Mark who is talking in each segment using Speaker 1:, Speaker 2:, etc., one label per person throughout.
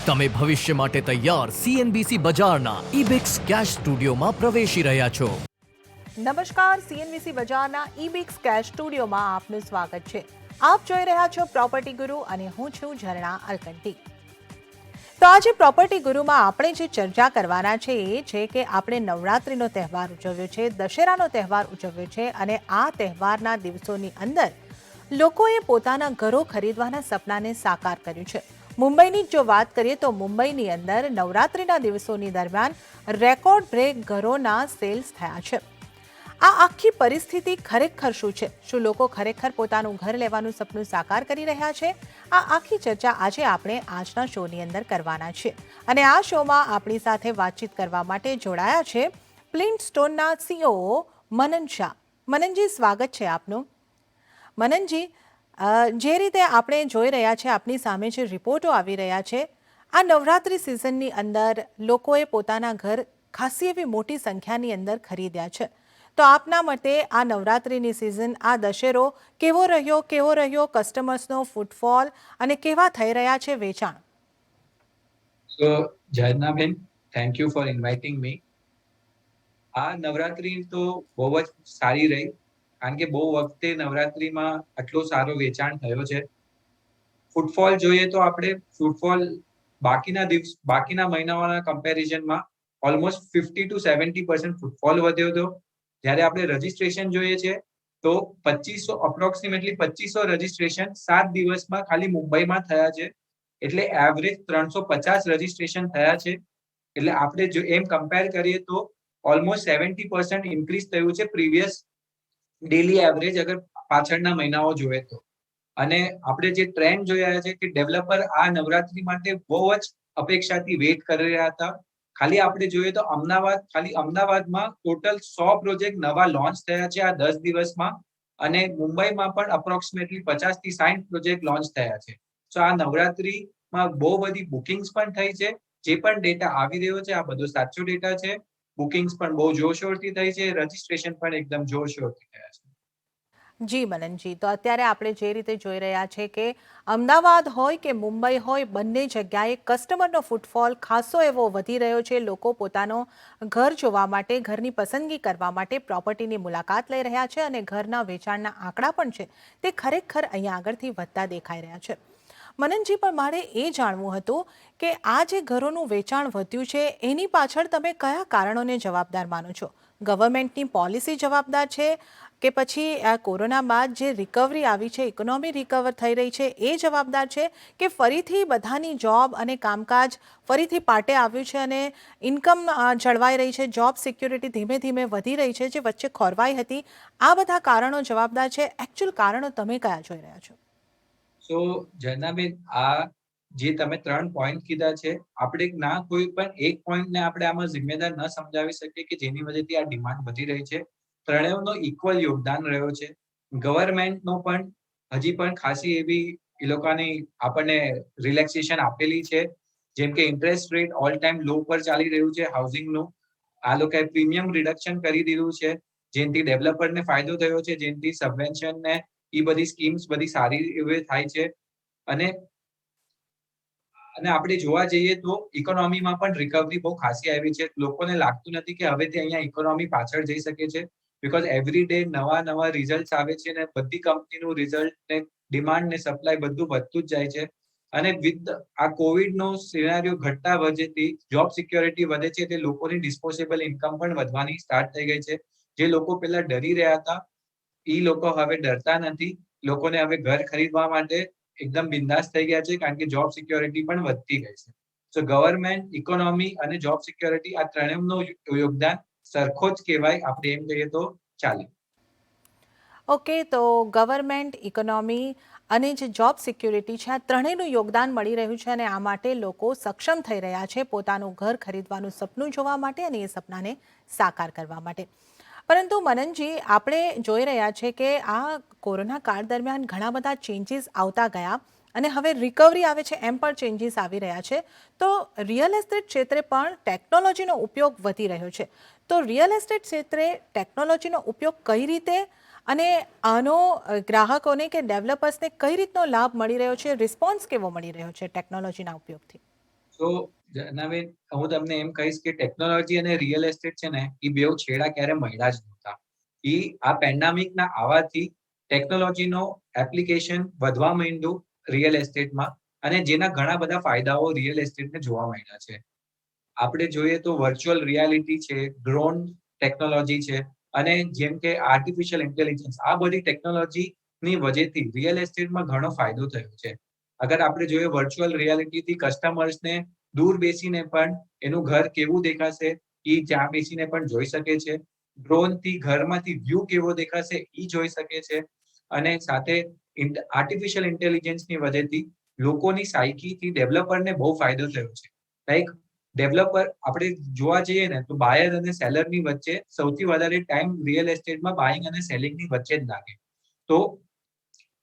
Speaker 1: તમે ભવિષ્ય માટે તૈયાર સીએનબીસી બજારના ઇબિક્સ કેશ સ્ટુડિયોમાં પ્રવેશી રહ્યા છો।
Speaker 2: નમસ્કાર, સીએનબીસી બજારના ઇબિક્સ કેશ સ્ટુડિયોમાં આપનું સ્વાગત છે। આપ જોઈ રહ્યા છો પ્રોપર્ટી ગુરુ અને હું છું ઝરણા અલકંટી। તો આજે પ્રોપર્ટી ગુરુમાં આપણે જે ચર્ચા કરવાના છે એ છે કે આપણે નવરાત્રિનો તહેવાર ઉજવ્યો છે, દશેરાનો તહેવાર ઉજવ્યો છે અને આ તહેવારના દિવસોની અંદર લોકોએ પોતાના ઘરો ખરીદવાના સપનાને સાકાર કર્યું છે। મુંબઈની જો વાત કરીએ તો મુંબઈની અંદર નવરાત્રિના દિવસોની દરમિયાન રેકોર્ડ બ્રેક ઘરોના સેલ્સ થયા છે। આ આખી પરિસ્થિતિ ખરેખર શું છે? શું લોકો ખરેખર પોતાનું ઘર લેવાનું સપનું સાકાર કરી રહ્યા છે? આ આખી ચર્ચા આજે આપણે આજના શોની અંદર કરવાના છીએ અને આ શોમાં આપણી સાથે વાતચીત કરવા માટે જોડાયા છે પ્લિન્ટ સ્ટોનના સીઈઓ મનન શાહ। મનનજી, સ્વાગત છે આપનું। મનનજી, જે રીતે આપણે જોઈ રહ્યા છે, આપની સામે જે રિપોર્ટો આવી રહ્યા છે, આ નવરાત્રિ સિઝનની અંદર લોકોએ પોતાના ઘર ખાસી એવી મોટી સંખ્યાની અંદર ખરીદ્યા છે। તો આપના મતે આ નવરાત્રિની સિઝન, આ દશેરો કેવો રહ્યો કસ્ટમર્સનો ફૂટફોલ અને કેવા થઈ રહ્યા છે વેચાણ?
Speaker 3: So, Jharnaben, thank you for inviting me. આ નવરાત્રી તો બહુ જ સારી રહી, કારણ કે બહુ વખતે નવરાત્રીમાં આટલો સારો વેચાણ થયો છે। ફૂટફોલ જોઈએ તો આપણે ફૂટફોલ બાકીના મહિનાઓના કમ્પેરિઝનમાં ઓલમોસ્ટ 50 to 70% ફૂટફોલ વધ્યો હતો। જ્યારે આપણે રજીસ્ટ્રેશન જોઈએ છે તો અપ્રોક્સિમેટલી 2500 રજીસ્ટ્રેશન 7 દિવસમાં ખાલી મુંબઈમાં થયા છે। એટલે એવરેજ 350 રજીસ્ટ્રેશન થયા છે। એટલે આપણે જો એમ કમ્પેર કરીએ તો ઓલમોસ્ટ 70% ઇન્ક્રીઝ થયું છે પ્રીવિયસ ડેલી એવરેજ અગર પાછળના મહિનાઓ જોઈએ તો। અને આપણે જે ટ્રેન્ડ જોયા છે કે ડેવલપર આ નવરાત્રી માટે બહુ જ અપેક્ષાથી વેઇટ કરી રહ્યા હતા। ખાલી આપણે જોઈએ તો અમદાવાદમાં ટોટલ 100 પ્રોજેક્ટ નવા લોન્ચ થયા છે આ 10 દિવસમાં અને મુંબઈમાં પણ અપ્રોક્સિમેટલી 50 થી 60 પ્રોજેક્ટ લોન્ચ થયા છે। સો આ નવરાત્રીમાં બહુ બધી બુકિંગ્સ પણ થઈ છે। જે પણ ડેટા આવી રહ્યો છે આ બધો સાચો ડેટા છે। બુકિંગ્સ પણ બહુ જોરશોરથી થઈ છે, રજીસ્ટ્રેશન પણ એકદમ જોરશોરથી થયા છે।
Speaker 2: જી મનનજી, તો અત્યારે આપણે જે રીતે જોઈ રહ્યા છે કે અમદાવાદ હોય કે મુંબઈ હોય, બંને જગ્યાએ કસ્ટમરનો ફૂટફોલ ખાસો એવો વધી રહ્યો છે। લોકો પોતાનો ઘર જોવા માટે, ઘરની પસંદગી કરવા માટે પ્રોપર્ટીની મુલાકાત લઈ રહ્યા છે અને ઘરના વેચાણના આંકડા પણ છે તે ખરેખર અહીંયા આગળથી વધતા દેખાઈ રહ્યા છે। મનનજી, પણ મારે એ જાણવું હતું કે આ જે ઘરોનું વેચાણ વધ્યું છે એની પાછળ તમે કયા કારણોને જવાબદાર માનો છો? ગવર્મેન્ટની પોલિસી જવાબદાર છે કે પછી આ કોરોના બાદ જે રિકવરી આવી છે, ઇકોનોમી રિકવર થઈ રહી છે એ જવાબદાર છે કે ફરીથી બધાની જોબ અને કામકાજ ફરીથી પાટે આવ્યું છે અને ઇન્કમ જળવાઈ રહી છે, જોબ સિક્યુરિટી ધીમે ધીમે વધી રહી છે જે વચ્ચે ખોરવાઈ હતી, આ બધા કારણો જવાબદાર છે? એકચ્યુઅલ કારણો તમે કયા જોઈ રહ્યા છો?
Speaker 3: સો જર્નાબેન, આ જે તમે 3 પોઈન્ટ કીધા છે, આપણે ના કોઈ પણ એક પોઈન્ટને આપણે આમાં જિમ્મેદાર ન સમજાવી શકીએ કે જેની વજહથી આ ડિમાન્ડ વધી રહી છે। ત્રણેયનો ઇક્વલ યોગદાન રહ્યો છે। ગવર્મેન્ટનો પણ હજી પણ ખાસી એવી એ લોકોની આપણને રિલેક્સેશન આપેલી છે। જેમ કે ઇન્ટરેસ્ટ રેટ ઓલ ટાઈમ લો પર ચાલી રહ્યું છે હાઉસિંગનું। આ લોકોએ પ્રીમિયમ રિડક્શન કરી દીધું છે, જેનાથી ડેવલપરને ફાયદો થયો છે, જેનાથી સબવેન્શન ને એ બધી સ્કીમ્સ બધી સારી એવી થાય છે। અને આપણે જોવા જઈએ તો ઇકોનોમીમાં પણ રિકવરી બહુ ખાસી આવી છે। લોકોને લાગતું નથી કે હવેથી અહીંયા ઇકોનોમી પાછળ જઈ શકે છે, બીકોઝ એવરી ડે નવા રિઝલ્ટ આવે છે ને બધી કંપનીનું રિઝલ્ટ ને ડિમાન્ડ ને સપ્લાય બધું વધતું જ જાય છે। અને વિથ આ કોવિડનો સિનારીઓ ઘટતા વજેથી જોબ સિક્યોરિટી વધે છે, તે લોકોની ડિસ્પોઝેબલ ઇન્કમ પણ વધવાની સ્ટાર્ટ થઈ ગઈ છે। જે લોકો પહેલા ડરી રહ્યા હતા એ લોકો હવે ડરતા નથી। લોકોને હવે ઘર ખરીદવા માટે એકદમ બિંદાસ થઈ ગયા છે, કારણ કે જોબ સિક્યોરિટી પણ વધતી ગઈ છે। સો ગવર્મેન્ટ, ઇકોનોમી અને જોબ સિક્યોરિટી આ ત્રણેયનું યોગદાન સરખો જ કહેવાય, આપણે એમ કહીએ તો ચાલે।
Speaker 2: ઓકે, તો ગવર્મેન્ટ, ઇકોનોમી અને જે જોબ સિક્યુરિટી છે, આ ત્રણેયનું યોગદાન મળી રહ્યું છે અને આ માટે લોકો સક્ષમ થઈ રહ્યા છે પોતાનું ઘર ખરીદવાનું સપનું જોવા માટે અને એ સપનાને સાકાર કરવા માટે। પરંતુ મનનજી, આપણે જોઈ રહ્યા છે કે આ કોરોના કાળ દરમિયાન ઘણા બધા ચેન્જીસ આવતા ગયા અને હવે રિકવરી આવે છે એમ પણ ચેન્જીસ આવી રહ્યા છે। તો રિયલ એસ્ટેટ ક્ષેત્રે પણ ટેકનોલોજીનો ઉપયોગ વધી રહ્યો છે। તો રિયલ એસ્ટેટ ક્ષેત્રે ટેકનોલોજીનો ઉપયોગ કઈ રીતે અને આનો ગ્રાહકોને કે ડેવલપર્સને કઈ રીતનો લાભ મળી રહ્યો છે, રિસ્પોન્સ કેવો મળી રહ્યો છે ટેકનોલોજીના ઉપયોગથી?
Speaker 3: તો જનાબેન, હું તમને એમ કહીશ કે ટેકનોલોજી અને રિયલ એસ્ટેટ છે ને, એ બેઉ છેડા ક્યારે મળ્યા જ નહોતા. એ આ પેન્ડામિકના આવવાથી ટેકનોલોજીનો એપ્લિકેશન વધવા માંડ્યું રિયલ એસ્ટેટમાં, અને જેના ઘણા બધા ફાયદાઓ રિયલ એસ્ટેટને જોવા મળ્યા છે. આપણે જોઈએ તો વર્ચ્યુઅલ રિયાલિટી છે, ડ્રોન ટેકનોલોજી છે, અને જેમ કે આર્ટિફિશિયલ ઇન્ટેલિજન્સ, આ બધી ટેકનોલોજીની વજહથી રિયલ એસ્ટેટમાં ઘણો ફાયદો થયો છે. અગર આપણે જોઈએ વર્ચ્યુઅલ રિયાલિટીથી કસ્ટમર્સને દૂર બેસીને પણ એનું ઘર કેવું દેખાશે એ ત્યાં બેસીને પણ જોઈ શકે છે. ડ્રોનથી ઘરમાંથી વ્યૂ કેવો દેખાશે એ જોઈ શકે છે. અને સાથે આર્ટિફિશિયલ ઇન્ટેલિજન્સની વજહથી લોકોની સાયકીથી ડેવલપરને બહુ ફાયદો થયો છે. લાઈક ડેવલપર આપણે જોવા જઈએ ને તો બાયર અને સેલરની વચ્ચે સૌથી વધારે ટાઈમ રિયલ એસ્ટેટમાં બાઇંગ અને સેલિંગની વચ્ચે જ લાગે. તો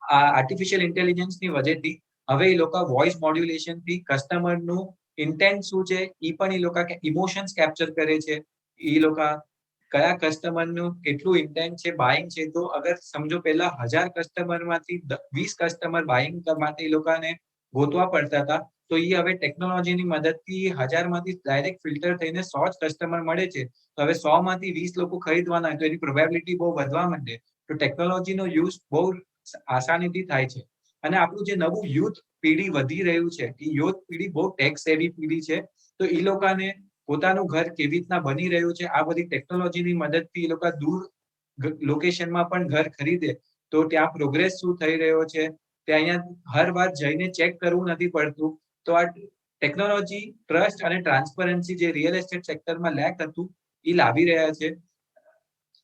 Speaker 3: આ આર્ટિફિશિયલ ઇન્ટેલિજન્સની વજહથી હવે એ લોકો વોઇસ મોડ્યુલેશનથી કસ્ટમરનું ઇન્ટેન્ટ શું છે એ પણ એ લોકો ઇમોશન્સ કેપ્ચર કરે છે. એ લોકો કયા કસ્ટમરનું કેટલું ઇન્ટેન્ટ છે બાઇંગ છે. તો અગર સમજો પહેલા 1000 કસ્ટમરમાંથી 20 કસ્ટમર બાઇંગ માટે એ લોકોને ગોતવા પડતા હતા, તો એ હવે ટેકનોલોજીની મદદથી 1000માંથી ડાયરેક્ટ ફિલ્ટર થઈને 100 જ કસ્ટમર મળે છે. તો હવે 100માંથી 20 લોકો ખરીદવાના હોય તો એની પ્રોબેબિલિટી બહુ વધવા માંડે. તો ટેકનોલોજીનો યુઝ બહુ આસાનીથી થાય છે. અને આપણું જે નવું યુથ પેઢી વધી રહ્યું છે, એ યુથ પેઢી બહુ ટેક સેવી પેઢી છે. તો એ લોકોને પોતાનું ઘર કેવી રીતના બની રહ્યું છે, આ બધી ટેકનોલોજીની મદદથી એ લોકો દૂર લોકેશનમાં પણ ઘર ખરીદે તો ત્યાં પ્રોગ્રેસ શું થઈ રહ્યો છે, ત્યાં અહીંયા હર વાર જઈને ચેક કરવું નથી પડતું. તો આ ટેકનોલોજી ટ્રસ્ટ અને ટ્રાન્સપરન્સી જે રિયલ એસ્ટેટ સેક્ટરમાં લેક હતું એ લાવી રહ્યા છે.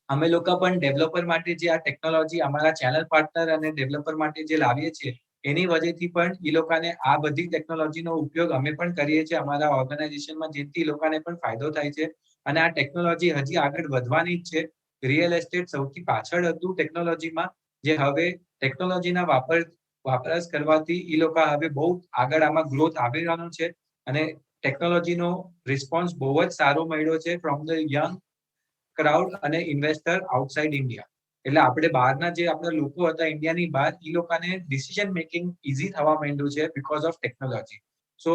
Speaker 3: અમે લોકો પણ ડેવલપર માટે જે આ ટેકનોલોજી અમારા ચેનલ પાર્ટનર અને ડેવલપર માટે જે લાવીએ છીએ એની વજહથી પણ એ લોકોને આ બધી ટેકનોલોજીનો ઉપયોગ અમે પણ કરીએ છીએ અમારા ઓર્ગેનાઇઝેશનમાં, જેથી એ લોકોને પણ ફાયદો થાય છે. અને આ ટેકનોલોજી હજી આગળ વધવાની જ છે. રિયલ એસ્ટેટ સૌથી પાછળ હતું ટેકનોલોજીમાં, જે હવે ટેકનોલોજીના વપરાશ કરવાથી એ લોકો હવે બહુ આગળ આમાં ગ્રોથ આવી રહ્યો છે. અને ટેકનોલોજીનો રિસ્પોન્સ બહુ જ સારો મળ્યો છે ફ્રોમ ધ યંગ ક્રાઉડ અને ઇન્વેસ્ટર આઉટસાઇડ ઇન્ડિયા. એટલે આપણે બહારના જે આપણા લોકો હતા ઇન્ડિયાની બહાર, એ લોકોને ડિસિઝન મેકિંગ ઇઝી થવા માંડ્યું છે because of technology. So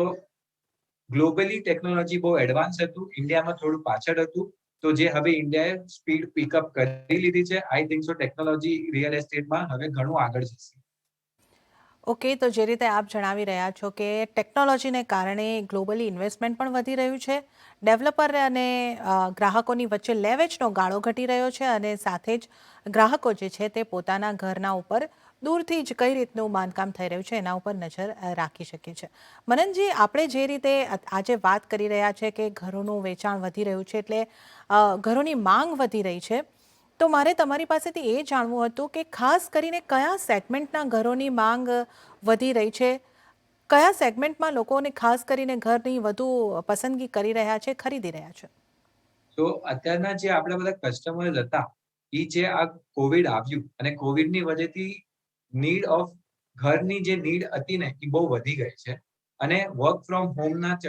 Speaker 3: globally technology બહુ એડવાન્સ હતું, ઇન્ડિયામાં થોડું પાછળ હતું. તો જે હવે ઇન્ડિયાએ સ્પીડ પિકઅપ કરી લીધી છે, I think so technology real એસ્ટેટમાં હવે ઘણું આગળ જશે.
Speaker 2: ઓકે, તો જે રીતે આપ જણાવી રહ્યા છો કે ટેકનોલોજીને કારણે ગ્લોબલી ઇન્વેસ્ટમેન્ટ પણ વધી રહ્યું છે, ડેવલપર અને ગ્રાહકોની વચ્ચે લેવેચનો ગાળો ઘટી રહ્યો છે, અને સાથે જ ગ્રાહકો જે છે તે પોતાના ઘરના ઉપર દૂરથી જ કઈ રીતનું બાંધકામ થઈ રહ્યું છે એના ઉપર નજર રાખી શકે છે. મનનજી, આપણે જે રીતે આજે વાત કરી રહ્યા છે કે ઘરોનું વેચાણ વધી રહ્યું છે, એટલે ઘરોની માંગ વધી રહી છે, તો મારે તમારી પાસેથી એ જાણવું હતું કે ખાસ કરીને કયા સેગમેન્ટના ઘરોની માંગ વધી રહી છે, કયા સેગમેન્ટમાં લોકોને ખાસ કરીને ઘરની વધુ પસંદગી કરી રહ્યા છે, ખરીદી રહ્યા છે?
Speaker 3: તો અત્યારના જે આપણા બધા કસ્ટમર્સ હતા, એ જે આ કોવિડ આવ્યું અને કોવિડની વજહથી નીડ ઓફ ઘરની જે નીડ હતી ને એ બહુ વધી ગઈ છે. અને વર્ક ફ્રોમ હોમના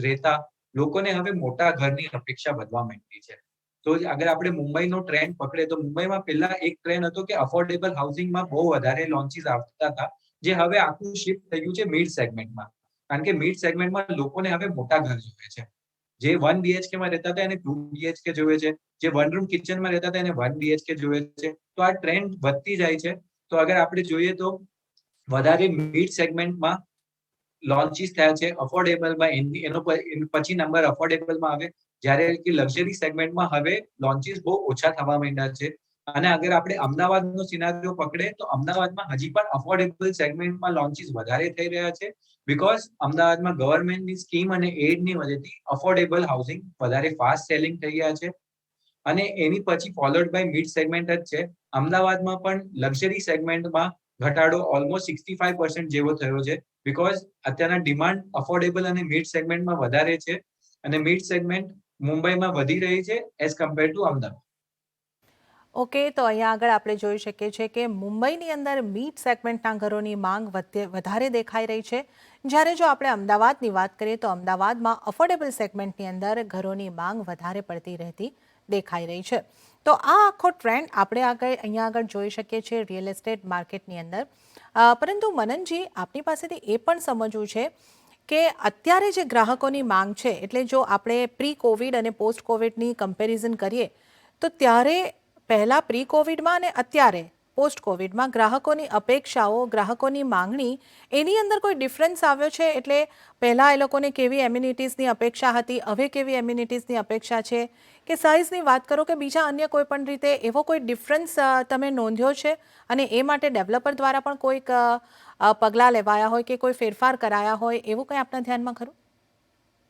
Speaker 3: રહેતા લોકોને હવે મોટા ઘરની અપેક્ષા વધવા માંડી છે. તો અગર આપણે મુંબઈનો ટ્રેન્ડ પકડે તો મુંબઈમાં પહેલા એક ટ્રેન્ડ હતો કે અફોર્ડેબલ હાઉસિંગમાં બહુ વધારે લોન્ચીસ આવતા હતા, જે હવે આખું શિફ્ટ થયું છે મિડ સેગમેન્ટમાં. કારણ કે મિડ સેગમેન્ટમાં લોકોને હવે મોટા ઘર જોઈએ છે. જે 1 BHK માં રહેતા હતા એને 2 BHK જોઈએ છે, જે 1 રૂમ કિચનમાં રહેતા હતા એને 1 BHK જોઈએ છે. તો આ ટ્રેન્ડ વધતી જાય છે. તો અગર આપણે જોઈએ તો વધારે મિડ સેગમેન્ટમાં લોન્ચીસ થયા છે, અફોર્ડેબલમાં એનો પછી નંબર અફોર્ડેબલમાં આવે, જ્યારે કે લક્ઝરી સેગમેન્ટમાં હવે લોન્ચીસ બહુ ઓછા થવા માંડ્યા છે. અને અગર આપણે અમદાવાદનો સિનારીઓ પકડે તો અમદાવાદમાં હજી પણ અફોર્ડેબલ સેગમેન્ટમાં લોન્ચીસ વધારે થઈ રહ્યા છે, બીકોઝ અમદાવાદમાં ગવર્મેન્ટની સ્કીમ અને એડની વજહથી અફોર્ડેબલ હાઉસિંગ વધારે ફાસ્ટ સેલિંગ થઈ ગયા છે. અને એની પછી ફોલોડ બાય મિડ સેગમેન્ટ જ છે. અમદાવાદમાં પણ લક્ઝરી સેગમેન્ટમાં ઘટાડો ઓલમોસ્ટ 65% જેવો થયો છે, બીકોઝ અત્યારના ડિમાન્ડ અફોર્ડેબલ અને મિડ સેગમેન્ટમાં વધારે છે, અને મિડ સેગમેન્ટ મુંબઈમાં વધી રહી છે as compare to Ahmedabad.
Speaker 2: Okay, તો અહીંયા આગળ આપણે જોઈ શકીએ છીએ કે મુંબઈની અંદર મિડ સેગમેન્ટના ઘરોની માંગ વધારે દેખાઈ રહી છે, જ્યારે જો આપણે અમદાવાદની વાત કરીએ તો અમદાવાદમાં અફોર્ડેબલ સેગમેન્ટની અંદર ઘરોની માંગ વધારે પડતી રહેતી દેખાઈ રહી છે. તો આ આખો ટ્રેન્ડ આપણે અહીંયા આગળ જોઈ શકીએ છીએ રિયલ એસ્ટેટ માર્કેટની અંદર. પરંતુ મનનજી, આપની પાસેથી એ પણ સમજવું છે કે અત્યારે જે ગ્રાહકોની માંગ છે, એટલે જો આપણે પ્રી કોવિડ અને પોસ્ટ કોવિડની કમ્પેરિઝન કરીએ તો ત્યારે પહેલાં પ્રી કોવિડમાં અને અત્યારે પોસ્ટ કોવિડમાં ગ્રાહકોની અપેક્ષાઓ, ગ્રાહકોની માંગણી, એની અંદર કોઈ ડિફરન્સ આવ્યો છે? એટલે પહેલાં એ લોકોને કેવી એમ્યુનિટીઝની અપેક્ષા હતી, હવે કેવી એમ્યુનિટીઝની અપેક્ષા છે, કે સાઇઝની વાત કરો કે બીજા અન્ય કોઈ પણ રીતે એવો કોઈ ડિફરન્સ તમે નોંધ્યો છે? અને એ માટે ડેવલપર દ્વારા પણ કોઈક પગલાં લેવાયા હોય કે કોઈ ફેરફાર કરાયા હોય એવું કંઈ આપના ધ્યાનમાં ખરું?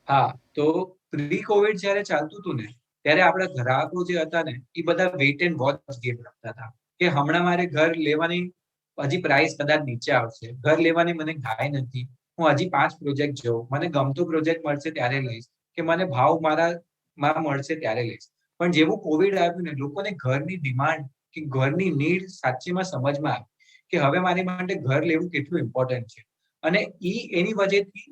Speaker 3: હા, તો પ્રી કોવિડ જ્યારે ચાલતું હતું ને, ત્યારે આપણા ગ્રાહકો જે હતા ને, એ બધા વેઇટ એન્ડ વોચ ગેમ રમતા હતા. કે હમણાં મારે ઘર લેવાની હજી પ્રાઇસ કદાચ નીચે આવશે. ઘર લેવાની મને ગાય નથી. હું હજી 5 પ્રોજેક્ટ જોઉં. મને ગમતો પ્રોજેક્ટ મળશે ત્યારે લઈશ. કે મને ભાવ મારામાં મળશે ત્યારે લઈશ. પણ જેવું કોવિડ આવ્યું ને, લોકોને ઘરની ડિમાન્ડ કે ઘરની નીડ સાચેમાં સમજમાં આવી કે હવે મારી માટે ઘર લેવું કેટલું ઇમ્પોર્ટન્ટ છે. અને એની વજહથી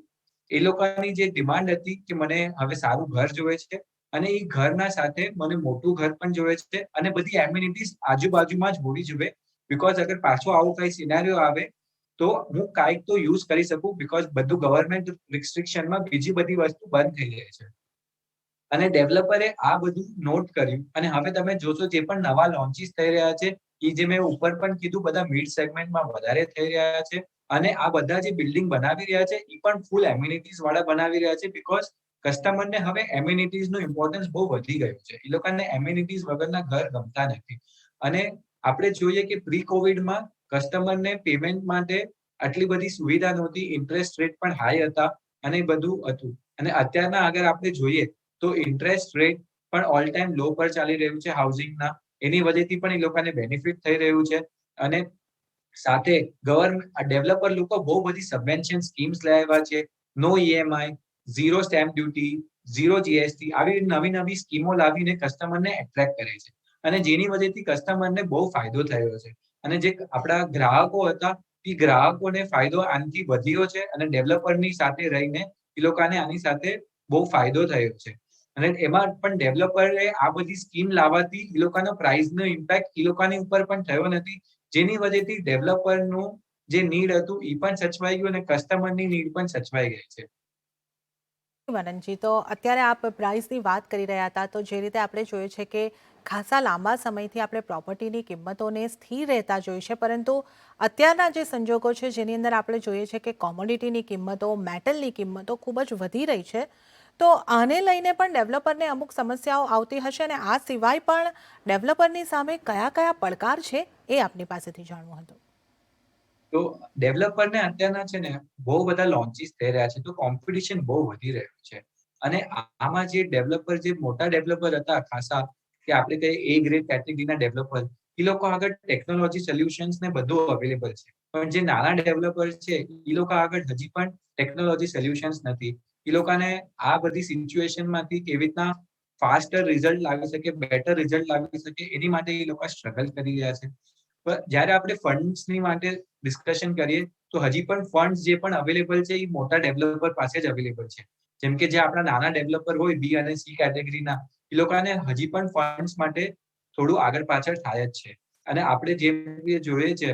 Speaker 3: એ લોકોની જે ડિમાન્ડ હતી કે મને હવે સારું ઘર જોઈએ છે અને એ ઘરના સાથે મને મોટું ઘર પણ જોઈએ છે અને બધી એમ્યુનિટીઝ આજુબાજુમાં જ હોવી જોઈએ. બિકોઝ અગર પાછો આવો કઈ સિનારીઓ આવે તો હું કાંઈક તો યુઝ કરી શકું, બિકોઝ બધું ગવર્મેન્ટ રિસ્ટ્રિક્શનમાં બીજી બધી વસ્તુ બંધ થઈ જાય છે. અને ડેવલપરે આ બધું નોટ કર્યું અને હવે તમે જોશો જે પણ નવા લોન્ચીસ થઈ રહ્યા છે, એ જે મેં ઉપર પણ કીધું બધા મિડ સેગમેન્ટમાં વધારે થઈ રહ્યા છે. અને આ બધા જે બિલ્ડિંગ બનાવી રહ્યા છે એ પણ ફૂલ એમ્યુનિટીઝ વાળા બનાવી રહ્યા છે, બિકોઝ કસ્ટમરને હવે એમ્યુનિટીઝનું ઇમ્પોર્ટન્સ બહુ વધી ગયું છે. એ લોકોને એમ્યુનિટીઝ વગરના ઘર ગમતા નથી. અને આપણે જોઈએ કે પ્રી કોવિડમાં કસ્ટમરને પેમેન્ટ માટે આટલી બધી સુવિધા નહોતી, ઇન્ટરેસ્ટ રેટ પણ હાઈ હતા અને એ બધું હતું. અને અત્યારના અગર આપણે જોઈએ તો ઇન્ટરેસ્ટ રેટ પણ ઓલ ટાઈમ લો પર ચાલી રહ્યું છે હાઉસિંગના. એની વજહથી પણ એ લોકોને બેનિફિટ થઈ રહ્યું છે. અને સાથે ડેવલપર લોકો બહુ બધી સબવેન્શન સ્કીમ્સ લઈ આવ્યા છે. No EMI, zero stamp duty, zero GST, આવી નવી નવી સ્કીમો લાવીને કસ્ટમરને એટ્રેક્ટ કરે છે. અને જેની વજહથી કસ્ટમરને બહુ ફાયદો થયો છે. અને જે આપણા ગ્રાહકો હતા એ ગ્રાહકોને ફાયદો આનાથી વધ્યો છે અને ડેવલપરની સાથે રહીને એ લોકોને આની સાથે બહુ ફાયદો થયો છે. અને એમાં પણ ડેવલપરે આ બધી સ્કીમ લાવવાથી એ લોકોનો પ્રાઇસનો ઇમ્પેક્ટ એ લોકોની ઉપર પણ થયો નથી. જેની વજહથી ડેવલપરનું જે નીડ હતું એ પણ સચવાઈ ગયું અને કસ્ટમરની નીડ પણ સચવાઈ ગઈ છે.
Speaker 2: મનનજી, તો અત્યારે આપ પ્રાઇસની વાત કરી રહ્યા હતા, તો જે રીતે આપણે જોઈએ છે કે ખાસા લાંબા સમયથી આપણે પ્રોપર્ટીની કિંમતોને સ્થિર રહેતા જોઈએ છે, પરંતુ અત્યારના જે સંજોગો છે જેની અંદર આપણે જોઈએ છે કે કોમોડિટીની કિંમતો, મેટલની કિંમતો ખૂબ જ વધી રહી છે, તો આને લઈને પણ ડેવલપરને અમુક સમસ્યાઓ આવતી હશે, અને આ સિવાય પણ ડેવલપરની સામે કયા કયા પડકાર છે એ આપની પાસેથી જાણવું હતું.
Speaker 3: તો ડેવલપરને અત્યારના છે ને બહુ બધા લોન્ચીસ થઈ રહ્યા છે, તો કોમ્પિટિશન બહુ વધી રહ્યું છે. અને આમાં જે ડેવલપર, જે મોટા ડેવલપર હતા ખાસા, કે આપણે કહીએ એ ગ્રેડ કેટેગરીના ડેવલપર, એ લોકો આગળ ટેકનોલોજી સોલ્યુશન્સ ને બધું અવેલેબલ છે. પણ જે નાના ડેવલપર છે એ લોકો આગળ હજી પણ ટેકનોલોજી સોલ્યુશન્સ નથી. એ લોકોને આ બધી સિચ્યુએશનમાંથી કેવી રીતના ફાસ્ટર રિઝલ્ટ લાવી શકે, બેટર રિઝલ્ટ લાવી શકે, એની માટે એ લોકો સ્ટ્રગલ કરી રહ્યા છે. પણ જ્યારે આપણે ફંડ્સની માટે ડિસ્કશન કરીએ તો હજી પણ ફંડ્સ જે પણ અવેલેબલ છે એ મોટા ડેવલપર પાસે જ અવેલેબલ છે. જેમ કે જે આપણા નાના ડેવલપર હોય બી અને સી કેટેગરીના, એ લોકોને હજી પણ ફંડ્સ માટે થોડું આગળ પાછળ થાય જ છે. અને આપણે જેમ જોઈએ છે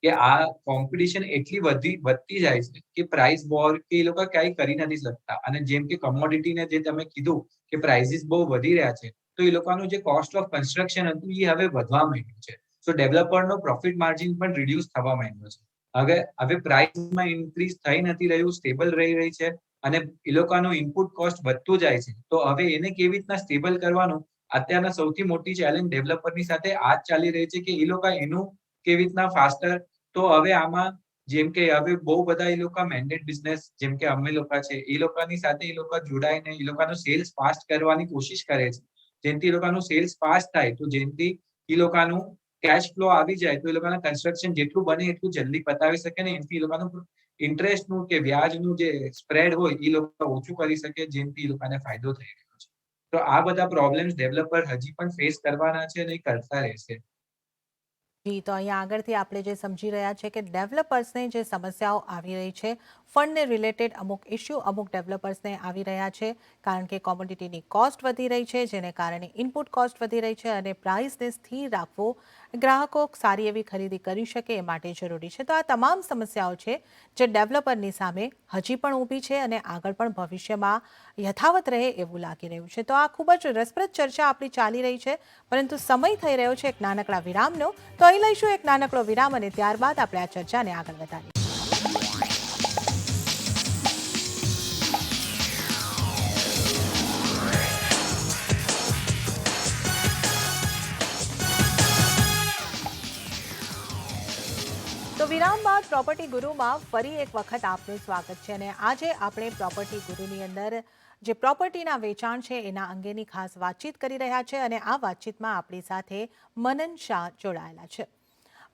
Speaker 3: કે આ કોમ્પિટિશન એટલી વધતી જાય છે કે પ્રાઇસ વોર કે એ લોકો ક્યાંય કરી નથી શકતા. અને જેમ કે કોમોડિટીને જે તમે કીધું કે પ્રાઇસીસ બહુ વધી રહ્યા છે, તો એ લોકોનું જે કોસ્ટ ઓફ કન્સ્ટ્રક્શન હતું એ હવે વધવા માંડ્યું છે. તો ડેવલપરનો પ્રોફિટ માર્જિન પણ રિડ્યુસ થવા માંડ્યો છે. હવે પ્રાઇસમાં ઇન્ક્રીઝ થઈ નથી રહ્યું, સ્ટેબલ રહી છે. અને એ લોકોનું ઇનપુટ કોસ્ટ વધતું જાય છે. તો હવે એને કેવી રીતના સ્ટેબલ કરવાનું, અત્યારના સૌથી મોટી ચેલેન્જ ડેવલપરની સાથે આ જ ચાલી રહી છે કે એ લોકો એનું કેવી રીતના ફાસ્ટર. તો હવે આમાં જેમ કે હવે બહુ બધા એ લોકો મેન્ડેટ બિઝનેસ, જેમ કે અમે લોકો છે, એ લોકોની સાથે એ લોકો જોડાઈને એ લોકોનું સેલ્સ ફાસ્ટ કરવાની કોશિશ કરે છે. જેનાથી એ લોકોનું સેલ્સ ફાસ્ટ થાય, તો જેનાથી એ લોકોનું કેશ ફ્લો આવી જાય, તો એ લોકોના કન્સ્ટ્રક્શન જેટલું બને એટલું જલ્દી પતાવી શકે ને એનાથી એ લોકોનું ઇન્ટરેસ્ટનું કે વ્યાજનું જે સ્પ્રેડ હોય એ લોકો ઓછું કરી શકે, જેનાથી એ લોકોને ફાયદો થઈ રહ્યો છે. તો આ બધા પ્રોબ્લેમ્સ ડેવલપર હજી પણ ફેસ કરવાના છે અને એ કરતા રહેશે.
Speaker 2: જી, તો અહીંયા આગળથી આપણે જે સમજી રહ્યા છે કે ડેવલપર્સને જે સમસ્યાઓ આવી રહી છે ફંડને રિલેટેડ અમુક ઇસ્યુ અમુક ડેવલપર્સને આવી રહ્યા છે, કારણ કે કોમોડિટીની કોસ્ટ વધી રહી છે, જેને કારણે ઇનપુટ કોસ્ટ વધી રહી છે અને પ્રાઇસને સ્થિર રાખવો ગ્રાહકો સારી એવી ખરીદી કરી શકે એ માટે જરૂરી છે. તો આ તમામ સમસ્યાઓ છે જે ડેવલપરની સામે હજી પણ ઊભી છે અને આગળ પણ ભવિષ્યમાં યથાવત રહે એવું લાગી રહ્યું છે. તો આ ખૂબ જ રસપ્રદ ચર્ચા આપણી ચાલી રહી છે, પરંતુ સમય થઈ રહ્યો છે એક નાનકડા વિરામનો. તો અહીં લઈશું એક નાનકડો વિરામ અને ત્યારબાદ આપણે આ ચર્ચાને આગળ વધારીએ. તો વિરામ બાદ પ્રોપર્ટી ગુરુમાં ફરી એક વખત આપનું સ્વાગત છે અને આજે આપણે પ્રોપર્ટી ગુરુની અંદર જે પ્રોપર્ટીના વેચાણ છે એના અંગેની ખાસ વાતચીત કરી રહ્યા છે અને આ વાતચીતમાં આપણી સાથે મનન શાહ જોડાયેલા છે.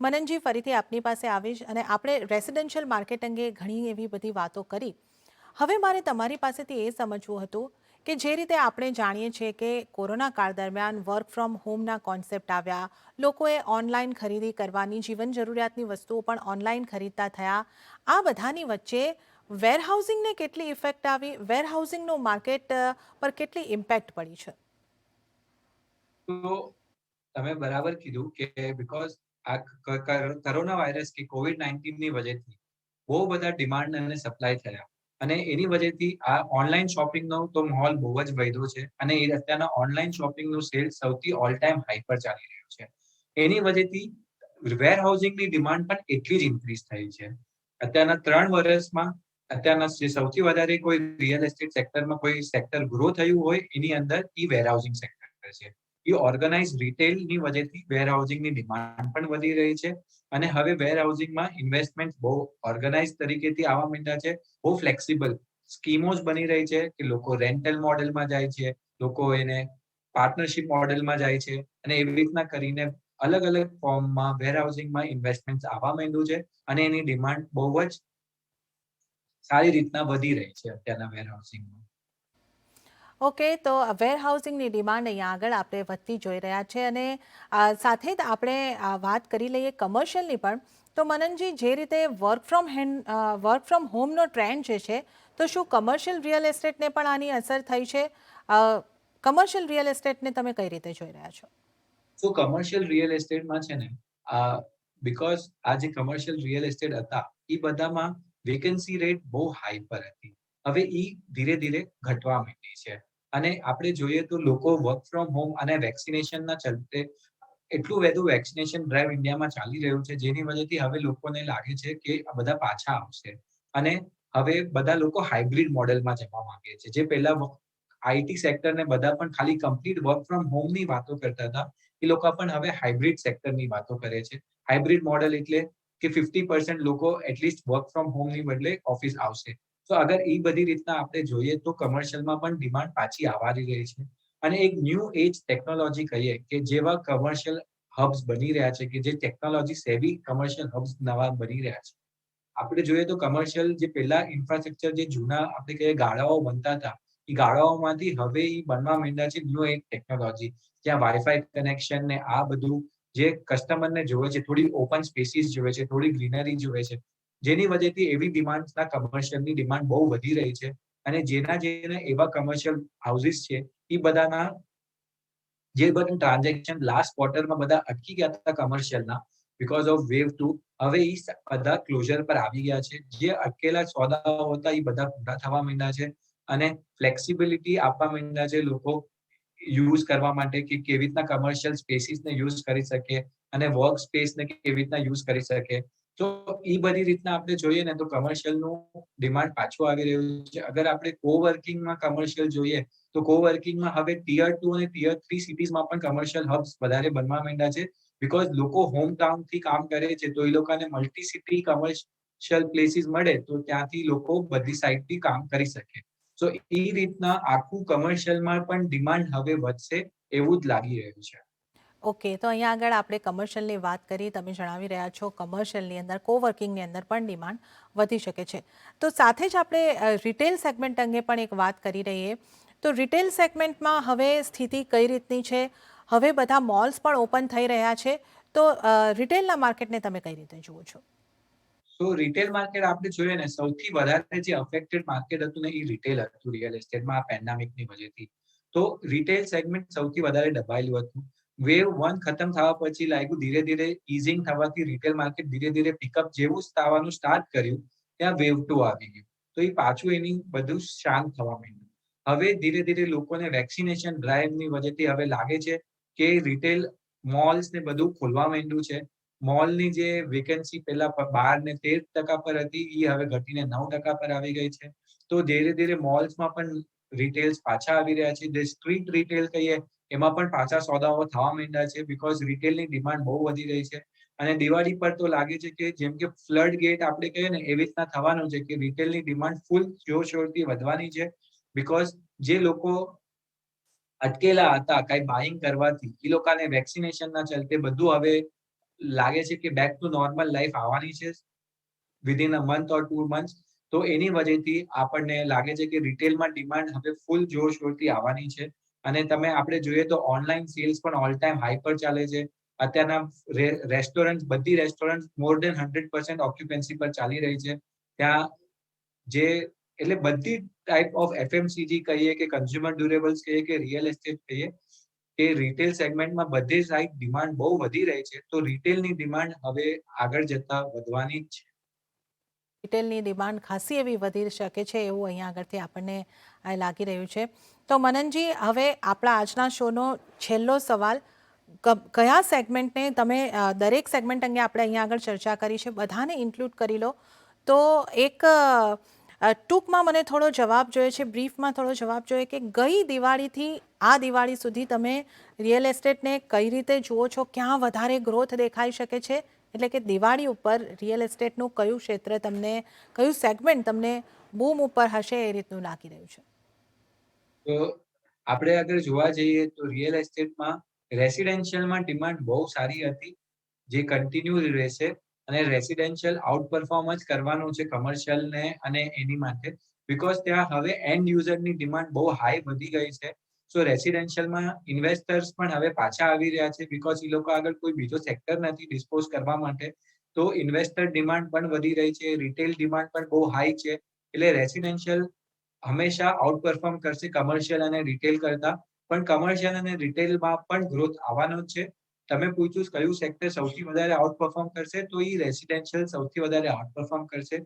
Speaker 2: મનનજી, ફરીથી આપની પાસે આવીશ અને આપણે રેસિડેન્શિયલ માર્કેટ અંગે ઘણી એવી બધી વાતો કરી. હવે મારે તમારી પાસેથી એ સમજવું હતું કે જે રીતે આપણે જાણીએ છીએ કે કોરોના કાળ દરમિયાન વર્ક ફ્રોમ હોમના કોન્સેપ્ટ આવ્યા, લોકોએ ઓનલાઈન ખરીદી કરવાની, જીવન જરૂરિયાતની વસ્તુઓ પણ ઓનલાઈન ખરીદતા થયા. આ બધાની વચ્ચે વેરહાઉસિંગને કેટલી ઇફેક્ટ આવી, વેરહાઉસિંગનો માર્કેટ પર કેટલી ઇમ્પેક્ટ પડી છે?
Speaker 3: તો તમે બરાબર કીધું કે બિકોઝ આ કોરોના વાયરસ કે COVID-19 ની વજહથી બહુ બધા ડિમાન્ડ અને સપ્લાય થયા અને એની વજહથી આ ઓનલાઈન શોપિંગનો તો માહોલ બહુ જ વધ્યો છે અને એ અત્યારના ઓનલાઈન શોપિંગનું સેલ્સ સૌથી ઓલ ટાઈમ હાઈ પર ચાલી રહ્યું છે. એની વજહથી વેર હાઉસિંગની ડિમાન્ડ પણ એટલી જ ઇન્ક્રીઝ થઈ છે. અત્યારના 3 વર્ષમાં અત્યારના જે સૌથી વધારે કોઈ રિયલ એસ્ટેટ સેક્ટરમાં કોઈ સેક્ટર ગ્રો થયું હોય એની અંદર ઈ વેર હાઉસિંગ સેક્ટર છે. એ ઓર્ગેનાઇઝ રિટેલની વજહથી વેર હાઉસિંગની ડિમાન્ડ પણ વધી રહી છે અને હવે વેર હાઉસિંગમાં ઇન્વેસ્ટમેન્ટ બહુ ઓર્ગેનાઇઝ તરીકેથી આવવા માંડ્યા છે. બહુ ફ્લેક્સિબલ સ્કીમો જ બની રહી છે કે લોકો રેન્ટલ મોડેલમાં જાય છે, લોકો એને પાર્ટનરશિપ મોડેલમાં જાય છે અને એવી રીતના કરીને અલગ અલગ ફોર્મમાં વેર હાઉસિંગમાં ઇન્વેસ્ટમેન્ટ આવવા માંડ્યું છે અને એની ડિમાન્ડ બહુ જ સારી રીતના વધી રહી છે અત્યારના વેર હાઉસિંગમાં.
Speaker 2: ઓકે, તો વેર હાઉસિંગની ડિમાન્ડ અહીંયા આગળ આપણે વધતી જોઈ રહ્યા છે અને સાથે જ આપણે વાત કરી લઈએ કમર્શિયલની પણ. તો મનનજી, જે રીતે વર્ક ફ્રોમ હોમનો ટ્રેન્ડ જે છે, તો શું કમર્શિયલ રિયલ એસ્ટેટને પણ આની અસર થઈ છે? કમર્શિયલ રિયલ એસ્ટેટને તમે કઈ રીતે જોઈ રહ્યા છો?
Speaker 3: તો કમર્શિયલ રિયલ એસ્ટેટમાં છે ને બિકોઝ આ જે કમર્શિયલ રિયલ એસ્ટેટ હતા એ બધામાં વેકેન્સી રેટ બહુ હાઈ પર હતી. હવે ઈ ધીરે ધીરે ઘટવા માંડી છે અને આપણે જોઈએ તો લોકો વર્ક ફ્રોમ હોમ અને વેક્સિનેશનના ચલતે એટલું બધું વેક્સિનેશન ડ્રાઈવ ઇન્ડિયામાં ચાલી રહ્યું છે જેની વજહથી હવે લોકોને લાગે છે કે આ બધા પાછા આવશે અને હવે બધા લોકો હાઇબ્રિડ મોડેલમાં જવા માંગે છે. જે પહેલા આઈટી સેક્ટરને બધા પણ ખાલી કમ્પ્લીટ વર્ક ફ્રોમ હોમની વાતો કરતા હતા, એ લોકો પણ હવે હાઇબ્રિડ સેક્ટરની વાતો કરે છે. હાઇબ્રિડ મોડેલ એટલે કે 50% લોકો એટલીસ્ટ વર્ક ફ્રોમ હોમની બદલે ઓફિસ આવશે. તો અગર એ બધી રીતના આપણે જોઈએ તો કમર્શિયલમાં પણ ડિમાન્ડ પાછી આવવાની રહી છે અને એક ન્યૂ એજ ટેકનોલોજી કહીએ કે જેવા કમર્શિયલ હબ્સ બની રહ્યા છે કે જે ટેકનોલોજી સેવી કમર્શિયલ હબ્સ નવા બની રહ્યા છે. આપણે જોઈએ તો કમર્શિયલ જે પહેલા ઇન્ફ્રાસ્ટ્રક્ચર જે જૂના આપણે કહીએ ગાળાઓ બનતા હતા, એ ગાળાઓમાંથી હવે એ બનવા માંડ્યા છે ન્યૂ એજ ટેકનોલોજી, જ્યાં વાઈફાઈ કનેક્શન ને આ બધું જે કસ્ટમરને જોવે છે, થોડી ઓપન સ્પેસીસ જોવે છે, થોડી ગ્રીનરી જોવે છે, જેની વજહથી એવી ડિમાન્ડના કમર્શિયલની ડિમાન્ડ બહુ વધી રહી છે અને જેના એવા કમર્શિયલ હાઉસીસ છે એ બધાના જે બધું ટ્રાન્ઝેક્શન લાસ્ટ ક્વાર્ટરમાં બધા અટકી ગયા હતા કમર્શિયલના બીકોઝ ઓફ વેવ 2, હવે એ બધા ક્લોઝર પર આવી ગયા છે. જે અટકેલા સોદાઓ હતા એ બધા પૂરા થવા માંડ્યા છે અને ફ્લેક્સિબિલિટી આપવા માંડ્યા છે લોકો યુઝ કરવા માટે કે કેવી રીતના કમર્શિયલ સ્પેસીસને યુઝ કરી શકે અને વર્ક સ્પેસને કેવી રીતના યુઝ કરી શકે. તો એ બધી રીતના આપણે જોઈએ ને તો કમર્શિયલનું ડિમાન્ડ પાછું આવી રહ્યું છે. અગર આપણે કોવર્કિંગમાં કમર્શિયલ જોઈએ તો કોવર્કિંગમાં હવે ટિયર 2 અને ટિયર 3 સિટીઝમાં પણ કમર્શિયલ હબ્સ વધારે બનવા માંડ્યા છે બીકોઝ લોકો હોમ ટાઉનથી કામ કરે છે તો એ લોકોને મલ્ટી સિટી કમર્શિયલ પ્લેસીસ મળે તો ત્યાંથી લોકો બધી સાઈડથી કામ કરી શકે. સો એ રીતના આખું કમર્શિયલમાં પણ ડિમાન્ડ હવે વધશે એવું જ લાગી રહ્યું છે.
Speaker 2: ઓકે, તો અહીંયા આગળ આપણે કમર્શિયલની વાત કરી, તમે જણાવી રહ્યા છો કમર્શિયલની અંદર કોવર્કિંગની અંદર પણ ડિમાન્ડ વધી શકે છે. તો સાથે જ આપણે રિટેલ સેગમેન્ટ અંગે પણ એક વાત કરી રહીએ. તો રિટેલ સેગમેન્ટમાં હવે સ્થિતિ કઈ રીતની છે? હવે બધા મોલ્સ પણ ઓપન થઈ રહ્યા છે, તો રિટેલના માર્કેટને તમે કઈ રીતે જુઓ છો?
Speaker 3: તો રિટેલ માર્કેટ આપણે જોઈએ ને સૌથી વધારે જે અફેક્ટેડ માર્કેટ હતું ને એ રિટેલ હતું રિયલ એસ્ટેટમાં આ પેન્ડેમિકની વજહથી. તો રિટેલ સેગમેન્ટ સૌથી વધારે દબાયેલું હતું. વેવ 1 ખતમ થવા પછી લાગ્યું ધીરે ધીરે ઇઝિંગ થવાથી રિટેલ માર્કેટ ધીરે ધીરે પિકઅપ જેવું થવાનું સ્ટાર્ટ કર્યું ત્યાં વેવ 2 આવી ગયું. તો એ પાછું એની બધું શાંત થવા માંડ્યું. હવે ધીરે ધીરે લોકોને વેક્સિનેશન ડ્રાઈવની વજહથી હવે લાગે છે કે રિટેલ મોલ્સ ને બધું ખોલવા માંડ્યું છે. મોલની જે વેકેન્સી પહેલા 12 ને 13% પર હતી એ હવે ઘટીને 9% પર આવી ગઈ છે. તો ધીરે ધીરે મોલ્સમાં પણ રિટેલ્સ પાછા આવી રહ્યા છે. જે સ્ટ્રીટ રિટેલ કહીએ એમાં પણ પાછા સોદાઓ થવા માંડ્યા છે બીકોઝ રિટેલની ડિમાન્ડ બહુ વધી રહી છે. અને દિવાળી પર તો લાગે છે કે જેમ કે ફ્લડ ગેટ આપણે કહીએ ને એવી રીતના થવાનું છે કે રિટેલની ડિમાન્ડ ફૂલ જોરશોરથી વધવાની છે બીકોઝ જે લોકો અટકેલા હતા કઈ બાઇંગ કરવાથી એ લોકોને વેક્સિનેશનના ચલતે બધું હવે લાગે છે કે બેક ટુ નોર્મલ લાઈફ આવવાની છે within a month or 2 month. તો એની વજહથી આપણને લાગે છે કે રિટેલમાં ડિમાન્ડ હવે ફૂલ જોરશોરથી આવવાની છે. અને તમે આપણે જોઈએ તો ઓનલાઈન સેલ્સ પણ ઓલ ટાઈમ હાઈ પર ચાલે છે. અત્યારના રેસ્ટોરન્ટ બધી રેસ્ટોરન્ટ મોર દેન 100% ઓક્યુપન્સી પર ચાલી રહી છે. ત્યાં જે એટલે બધી ટાઈપ ઓફ એફએમસીજી કહીએ કે કન્ઝ્યુમર ડ્યુરેબલ્સ કહીએ કે રિયલ એસ્ટેટ કહીએ કે રિટેલ સેગમેન્ટમાં બધી સાઈડ ડિમાન્ડ બહુ વધી રહી છે. તો રિટેલની ડિમાન્ડ હવે આગળ જતા વધવાની જ છે.
Speaker 2: રિટેલની ડિમાન્ડ ખાસી એવી વધી શકે છે એવું અહીંયા આગળથી આપણને લાગી રહ્યું છે. તો મનનજી, હવે આપણા આજના શોનો છેલ્લો સવાલ, કયા સેગમેન્ટને તમે દરેક સેગમેન્ટ અંગે આપણે અહીંયા આગળ ચર્ચા કરી છે બધાને ઇન્ક્લુડ કરી લો તો એક ટૂંકમાં મને થોડો જવાબ જોઈએ છે, બ્રીફમાં થોડો જવાબ જોઈએ કે ગઈ દિવાળીથી આ દિવાળી સુધી તમે રિયલ એસ્ટેટને કઈ રીતે જુઓ છો, ક્યાં વધારે ગ્રોથ દેખાઈ શકે છે? એટલે કે દિવાળી ઉપર રિયલ એસ્ટેટનું કયું ક્ષેત્ર તમને, કયું સેગમેન્ટ તમને બૂમ ઉપર હશે એ રીતનું લાગી રહ્યું છે?
Speaker 3: તો આપણે અગર જોવા જઈએ તો રિયલ એસ્ટેટમાં રેસિડેન્શિયલમાં ડિમાન્ડ બહુ સારી હતી જે કન્ટિન્યુ રહેશે. અને રેસિડેન્શિયલ આઉટ પરફોર્મ જ કરવાનું છે કમર્શિયલને અને એની માટે બીકોઝ ત્યાં હવે એન્ડ યુઝરની ડિમાન્ડ બહુ હાઈ વધી ગઈ છે. સો રેસિડેન્શિયલમાં ઇન્વેસ્ટર્સ પણ હવે પાછા આવી રહ્યા છે બીકોઝ એ લોકો આગળ કોઈ બીજો સેક્ટર નથી ડિસ્પોઝ કરવા માટે. તો ઇન્વેસ્ટર ડિમાન્ડ પણ વધી રહી છે, રિટેલ ડિમાન્ડ પણ બહુ હાઈ છે. એટલે રેસિડેન્શિયલ હંમેશા આઉટ પરફોર્મ કરશે કમર્શિયલ અને રિટેલ કરતા. પણ કમર્શિયલ અને રિટેલમાં પણ ગ્રોથ આવવાનો જ છે. તમે પૂછ્યું કયું સેક્ટર સૌથી વધારે આઉટ પરફોર્મ કરશે તો એ રેસિડેન્શિયલ સૌથી વધારે આઉટ પરફોર્મ કરશે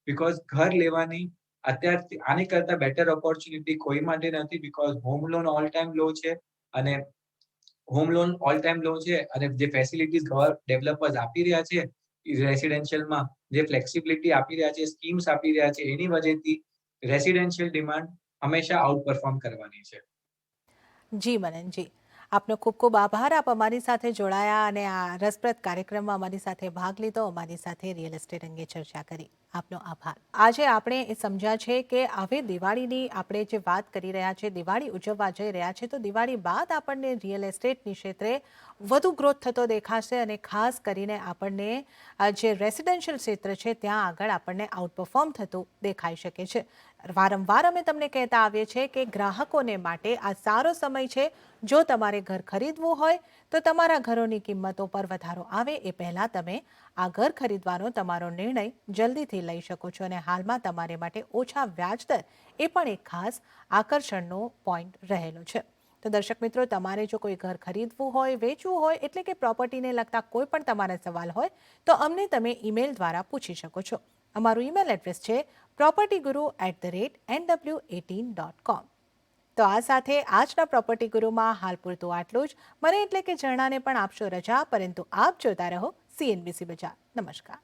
Speaker 3: બીકોઝ ઘર લેવાની અત્યારથી આની કરતા બેટર ઓપોર્ચ્યુનિટી કોઈ માટે નથી because home loan all time low છે. અને home loan all time low છે અને જે ફેસિલિટીઝ ડેવલપર્સ આપી રહ્યા છે રેસિડેન્શિયલમાં, જે ફ્લેક્સિબિલિટી આપી રહ્યા છે, સ્કીમ્સ આપી રહ્યા છે, એની વજહથી રેસિડેન્શિયલ ડિમાન્ડ હંમેશા આઉટ પરફોર્મ કરવાની છે.
Speaker 2: જી મનનજી, આપનો ખૂબ ખૂબ આભાર. આપ અમારી સાથે જોડાયા અને આ રસપ્રદ કાર્યક્રમમાં અમારી સાથે ભાગ લીધો, અમારી સાથે રિયલ એસ્ટેટ અંગે ચર્ચા કરી. આપનો આભાર. આજે આપણે એ સમજ્યા છે કે હવે દિવાળીની આપણે જે વાત કરી રહ્યા છે, દિવાળી ઉજવવા જઈ રહ્યા છે, તો દિવાળી બાદ આપણને રિયલ એસ્ટેટની ક્ષેત્રે વધુ ગ્રોથ થતો દેખાશે અને ખાસ કરીને આપણને જે રેસિડેન્શિયલ ક્ષેત્ર છે ત્યાં આગળ આપણને આઉટ પરફોર્મ થતું દેખાઈ શકે છે. વારંવાર અમે તમને કહેતા આવીએ છીએ કે ગ્રાહકોને માટે આ સારો સમય છે. જો તમારે ઘર ખરીદવું હોય તો તમારા ઘરોની કિંમતો પર વધારો આવે એ પહેલાં તમે આ ઘર ખરીદવાનો તમારો નિર્ણય જલ્દીથી લઈ શકો છો. અને હાલમાં તમારે માટે ઓછા વ્યાજદર એ પણ એક ખાસ આકર્ષણનો પોઈન્ટ રહેલો છે. તો દર્શક મિત્રો, તમારે જો કોઈ ઘર ખરીદવું હોય, વેચવું હોય, એટલે કે પ્રોપર્ટીને લગતા કોઈ પણ તમારા સવાલ હોય તો અમને તમે ઈમેલ દ્વારા પૂછી શકો છો. અમારું ઈમેલ એડ્રેસ છે propertyguru@nw18.com. તો આ સાથે આજના પ્રોપર્ટી ગુરુમાં હાલ પૂરતું આટલું જ. મને એટલે કે ઝરણાને પણ આપશો રજા, પરંતુ આપ જોતા રહો CNBC બજાર. નમસ્કાર.